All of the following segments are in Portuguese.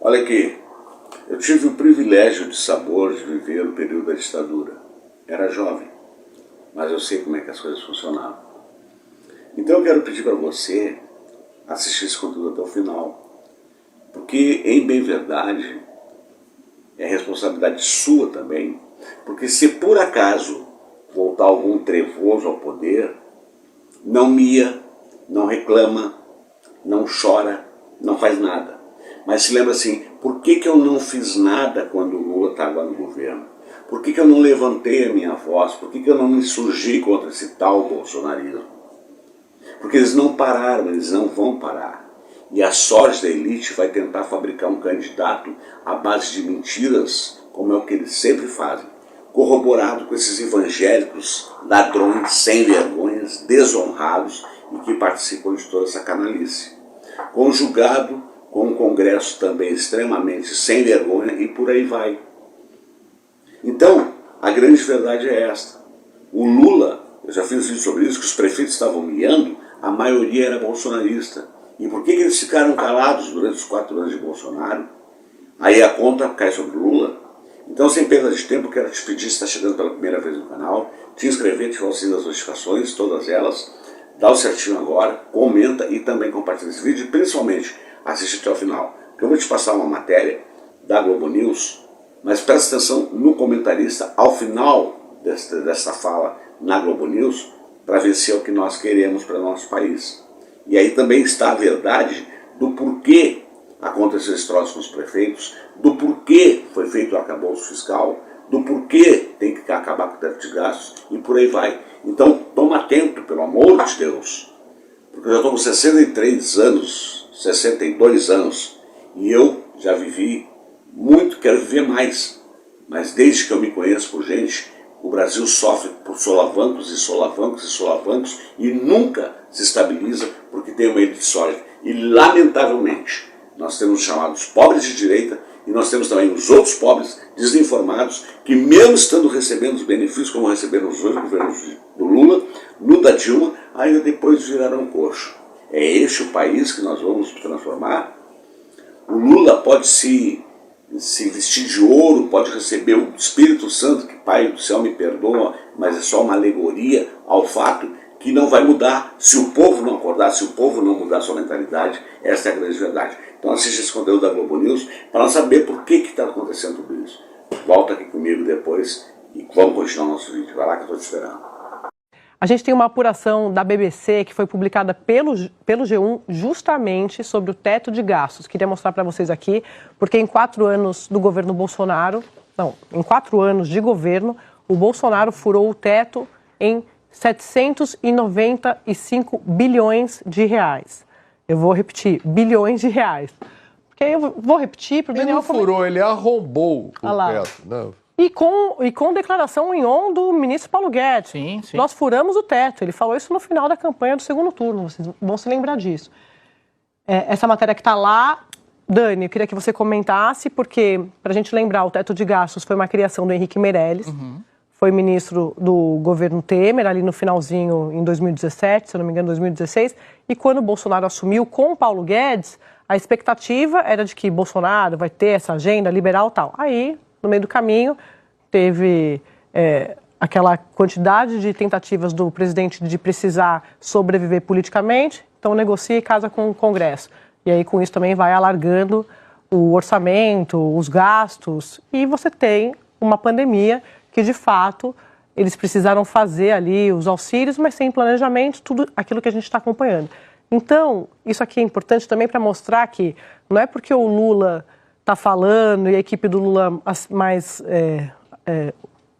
Olha aqui, eu tive o privilégio de sabor de viver o período da ditadura. Era jovem, mas eu sei como é que as coisas funcionavam. Então eu quero pedir para você assistir esse conteúdo até o final, porque, em bem verdade, é responsabilidade sua também, porque se por acaso voltar algum trevoso ao poder, não mia, não reclama, não chora, não faz nada. Mas se lembra assim, por que eu não fiz nada quando o Lula estava no governo? Por que eu não levantei a minha voz? Por que eu não me insurgi contra esse tal bolsonarismo? Porque eles não pararam, eles não vão parar. E a sorte da elite vai tentar fabricar um candidato à base de mentiras, como é o que eles sempre fazem, corroborado com esses evangélicos, ladrões, sem vergonhas, desonrados e que participam de toda essa canalice. Conjugado com um Congresso também extremamente sem vergonha e por aí vai. Então, a grande verdade é esta. O Lula, eu já fiz vídeo sobre isso, que os prefeitos estavam miando, a maioria era bolsonarista. E por que eles ficaram calados durante os 4 anos de Bolsonaro? Aí a conta cai sobre o Lula. Então, sem perda de tempo, quero te pedir, se está chegando pela primeira vez no canal, te inscrever, ativar o sininho das notificações, todas elas, dá o certinho agora, comenta e também compartilha esse vídeo, e principalmente assiste até o final, porque eu vou te passar uma matéria da Globo News, mas presta atenção no comentarista ao final desta fala na Globo News, para ver se é o que nós queremos para o nosso país. E aí também está a verdade do porquê aconteceu esse troço com os prefeitos, do porquê foi feito o arcabouço fiscal, do porquê tem que acabar com o teto de gastos e por aí vai. Então toma atento, pelo amor de Deus, porque eu já estou com 63 anos, 62 anos, e eu já vivi muito, quero viver mais, mas desde que eu me conheço por gente, o Brasil sofre por solavancos e solavancos e solavancos e nunca se estabiliza porque tem uma elite sólida. E lamentavelmente nós temos os chamados pobres de direita e nós temos também os outros pobres desinformados que, mesmo estando recebendo os benefícios como receberam os dois governos do Lula, no da Dilma, ainda depois viraram coxo. É este o país que nós vamos transformar? O Lula pode se vestir de ouro, pode receber o Espírito Santo, que Pai do céu me perdoa, mas é só uma alegoria ao fato que não vai mudar se o povo não acordar, se o povo não mudar sua mentalidade. Essa é a grande verdade. Então assiste esse conteúdo da Globo News para saber por que está acontecendo tudo isso. Volta aqui comigo depois e vamos continuar o nosso vídeo. Vai lá que eu estou te esperando. A gente tem uma apuração da BBC que foi publicada pelo G1 justamente sobre o teto de gastos. Queria mostrar para vocês aqui, porque em 4 anos do governo Bolsonaro, em 4 anos de governo, o Bolsonaro furou o teto em 795 bilhões de reais. Eu vou repetir, bilhões de reais. Porque aí eu vou repetir para o Daniel... Ele não furou, ele arrombou o teto. Não. E com declaração em on do ministro Paulo Guedes. Sim. Nós furamos o teto. Ele falou isso no final da campanha do segundo turno. Vocês vão se lembrar disso. Essa matéria que está lá, Dani, eu queria que você comentasse, porque, para a gente lembrar, o teto de gastos foi uma criação do Henrique Meirelles. Foi ministro do governo Temer, ali no finalzinho, em 2017, se eu não me engano, 2016. E quando o Bolsonaro assumiu com o Paulo Guedes, a expectativa era de que Bolsonaro vai ter essa agenda liberal e tal. Aí, no meio do caminho, teve aquela quantidade de tentativas do presidente de precisar sobreviver politicamente, então negocia e casa com o Congresso. E aí, com isso, também vai alargando o orçamento, os gastos, e você tem uma pandemia que, de fato, eles precisaram fazer ali os auxílios, mas sem planejamento, tudo aquilo que a gente está acompanhando. Então, isso aqui é importante também para mostrar que não é porque o Lula está falando e a equipe do Lula mais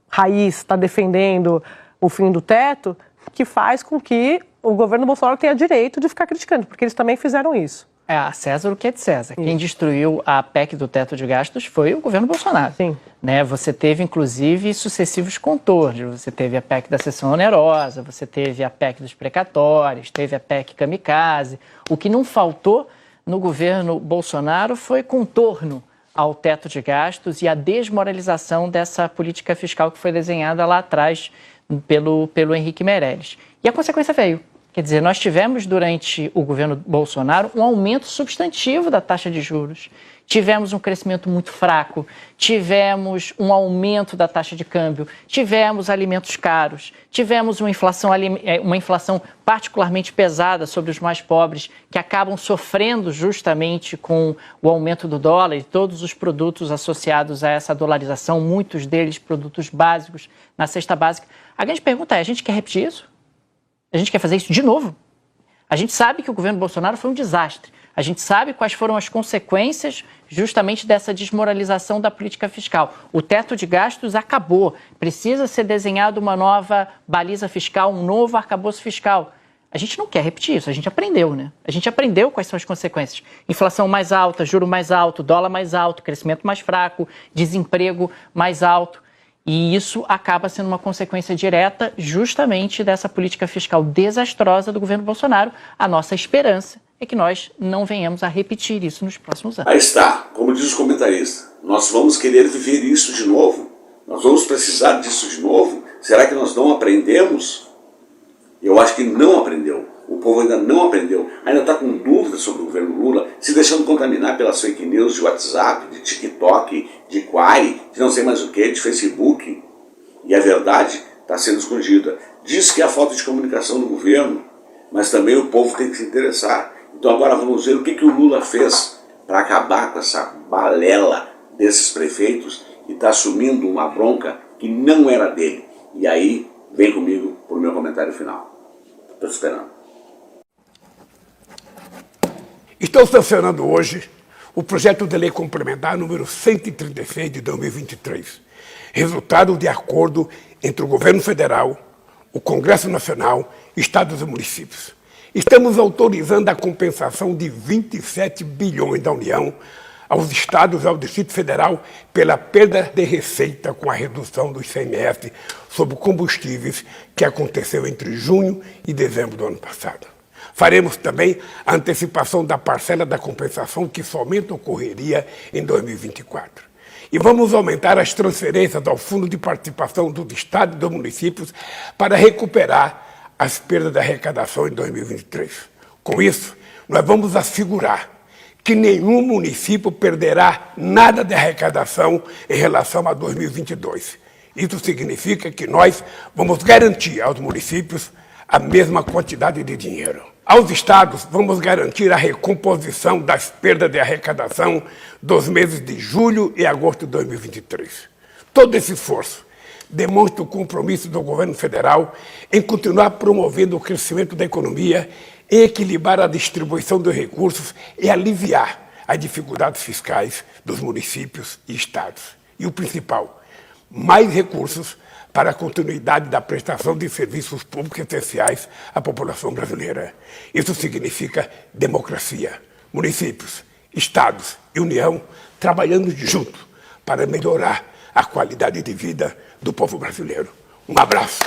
raiz está defendendo o fim do teto, que faz com que o governo Bolsonaro tenha direito de ficar criticando, porque eles também fizeram isso. A César o que é de César. Quem destruiu a PEC do teto de gastos foi o governo Bolsonaro. Sim. Né? Você teve, inclusive, sucessivos contornos. Você teve a PEC da sessão onerosa, você teve a PEC dos precatórios, teve a PEC kamikaze. O que não faltou no governo Bolsonaro foi contorno ao teto de gastos e a desmoralização dessa política fiscal que foi desenhada lá atrás pelo Henrique Meirelles. E a consequência veio. Quer dizer, nós tivemos durante o governo Bolsonaro um aumento substantivo da taxa de juros. Tivemos um crescimento muito fraco, tivemos um aumento da taxa de câmbio, tivemos alimentos caros, tivemos uma inflação particularmente pesada sobre os mais pobres, que acabam sofrendo justamente com o aumento do dólar e todos os produtos associados a essa dolarização, muitos deles produtos básicos na cesta básica. A grande pergunta é, a gente quer repetir isso? A gente quer fazer isso de novo? A gente sabe que o governo Bolsonaro foi um desastre. A gente sabe quais foram as consequências justamente dessa desmoralização da política fiscal. O teto de gastos acabou. Precisa ser desenhada uma nova baliza fiscal, um novo arcabouço fiscal. A gente não quer repetir isso, a gente aprendeu, né? A gente aprendeu quais são as consequências. Inflação mais alta, juro mais alto, dólar mais alto, crescimento mais fraco, desemprego mais alto. E isso acaba sendo uma consequência direta justamente dessa política fiscal desastrosa do governo Bolsonaro. A nossa esperança é que nós não venhamos a repetir isso nos próximos anos. Aí está, como diz o comentarista, nós vamos querer viver isso de novo? Nós vamos precisar disso de novo? Será que nós não aprendemos? Eu acho que não aprendeu. O povo ainda não aprendeu. Ainda está com dúvidas sobre o governo Lula, se deixando contaminar pelas fake news de WhatsApp, de TikTok, de Quai, de não sei mais o que, de Facebook. E a verdade está sendo escondida. Diz que é a falta de comunicação do governo, mas também o povo tem que se interessar. Então agora vamos ver o que o Lula fez para acabar com essa balela desses prefeitos que está assumindo uma bronca que não era dele. E aí, vem comigo para o meu comentário final. Estou esperando. Estou sancionando hoje o projeto de lei complementar número 136 de 2023, resultado de acordo entre o governo federal, o Congresso Nacional, estados e municípios. Estamos autorizando a compensação de 27 bilhões da União aos estados e ao Distrito Federal pela perda de receita com a redução do ICMS sobre combustíveis que aconteceu entre junho e dezembro do ano passado. Faremos também a antecipação da parcela da compensação que somente ocorreria em 2024. E vamos aumentar as transferências ao Fundo de Participação dos Estados e dos Municípios para recuperar as perdas de arrecadação em 2023. Com isso, nós vamos assegurar que nenhum município perderá nada de arrecadação em relação a 2022. Isso significa que nós vamos garantir aos municípios a mesma quantidade de dinheiro. Aos estados, vamos garantir a recomposição das perdas de arrecadação dos meses de julho e agosto de 2023. Todo esse esforço demonstra o compromisso do governo federal em continuar promovendo o crescimento da economia, em equilibrar a distribuição dos recursos e aliviar as dificuldades fiscais dos municípios e estados. E o principal, mais recursos para a continuidade da prestação de serviços públicos essenciais à população brasileira. Isso significa democracia. Municípios, estados e União trabalhando junto para melhorar a qualidade de vida do povo brasileiro. Um abraço.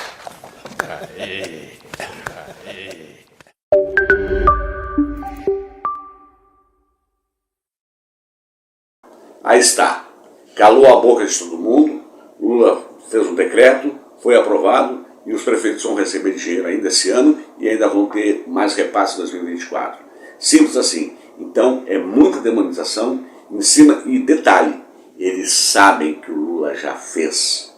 Aí está. Calou a boca de todo mundo. Lula fez um decreto, foi aprovado e os prefeitos vão receber dinheiro ainda esse ano e ainda vão ter mais repasse em 2024. Simples assim. Então é muita demonização em cima. E detalhe, eles sabem que o Lula já fez.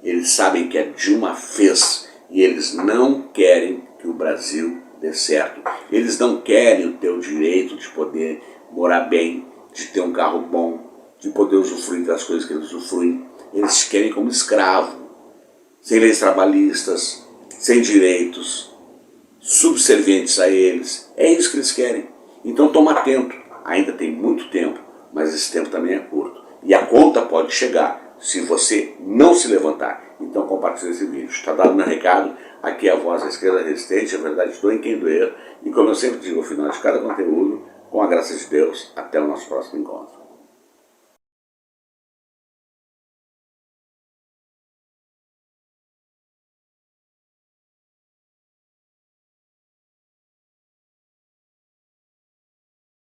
Eles sabem que a Dilma fez. E eles não querem que o Brasil dê certo. Eles não querem o teu direito de poder morar bem, de ter um carro bom, de poder usufruir das coisas que eles usufruem. Eles te querem como escravo, sem leis trabalhistas, sem direitos, subservientes a eles. É isso que eles querem. Então toma atento. Ainda tem muito tempo, mas esse tempo também é curto. E a conta pode chegar se você não se levantar. Então compartilhe esse vídeo. Está dado meu recado. Aqui é a voz da esquerda resistente. A verdade estou em quem doer. E como eu sempre digo ao final de cada conteúdo, com a graça de Deus, até o nosso próximo encontro.